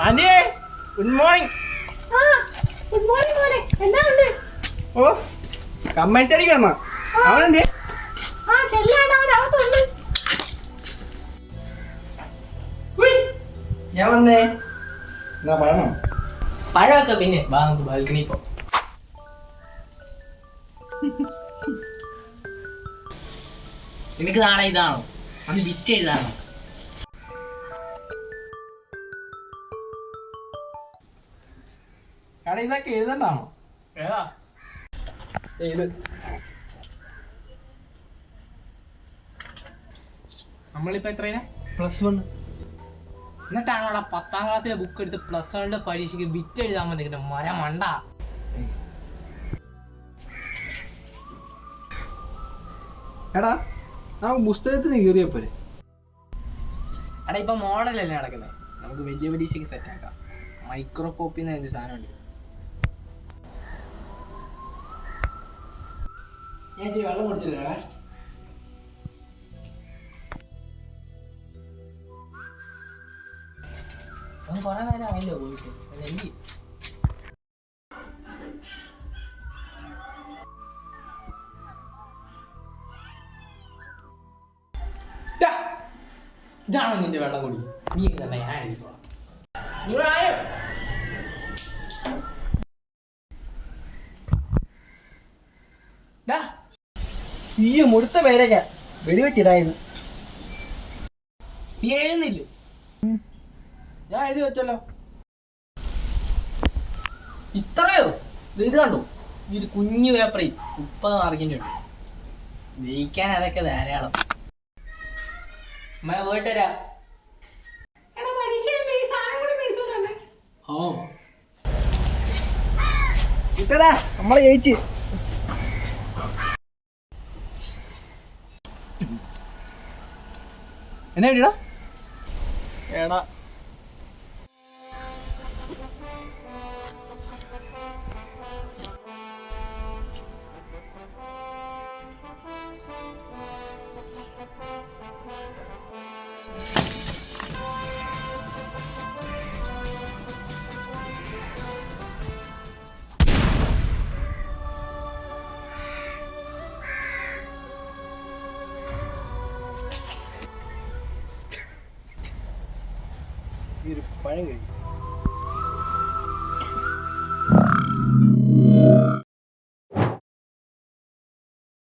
ആന്റിയേ good morning. Good morning മോനെ. എന്നാ ഉണ്ട്? ഓ കമ്മറ്റടിക്ക് വന്നാ അവനെന്തേ? ചെല്ലാണ്ട് അവൻ അകത്തുണ്ട്. ഞാൻ വന്നേ. എന്നാ പഴമോ? പഴമൊക്കെ പിന്നെ വാ നമുക്ക് ബാൽക്കണി പോ. നിനക്ക് നാളെ ഇതാണോ? അത് വിറ്റ് എഴുതാണോ? കട ഇതൊക്കെ എഴുതണ്ടാണോ? ഏതാ ഇത് നമ്മളിപ്പോ എത്രയാ? +1. എന്നിട്ടാണ് അവിടെ 10ാം ക്ലാസ്സിലെ ബുക്ക് എടുത്ത് +1 പരീക്ഷയ്ക്ക് വിറ്റ് എഴുതാൻ വന്നിട്ട് മരം മണ്ട. എടാ നമുക്ക് പുസ്തകത്തിന് കീറിയപ്പോരെ? എടാ ഇപ്പൊ മോഡലല്ലേ നടക്കുന്നത്, നമുക്ക് വലിയ പരീക്ഷയ്ക്ക് സെറ്റ് ആക്കാം. മൈക്രോ കോപ്പി എന്ന സാധനം ഉണ്ട്. ഞാൻ ഇച്ചിരി വെള്ളം കുടിച്ചില്ല. കുറെ നേരം ആയല്ലോ പോയിട്ട്. എന്ത് ഇതാണോ നിന്റെ വെള്ളം കൂടി? നീ തന്നെ ഞാൻ എഴുതിക്കോളാം. ഈ മുടുത്ത പേരൊക്കെ വെടിവെച്ചിടായിരുന്നു. നീ എഴുതുന്നില്ലേ? ഞാൻ എഴുതി വെച്ചല്ലോ. ഇത്രയോ? ഇത് കണ്ടോ, ഈ ഒരു കുഞ്ഞു പേപ്പറിൽ 30 മാർക്കിൻ്റെ ഉണ്ട്. ജയിക്കാൻ അതൊക്കെ ധാരാളം. പോയിട്ട് വരാം. ഓ കിട്ടടാ, നമ്മളെ ജയിച്ച്. എന്നാ വേണ്ടിടാ? എടാ ഈ ഒരു പഴം കഴിക്കും.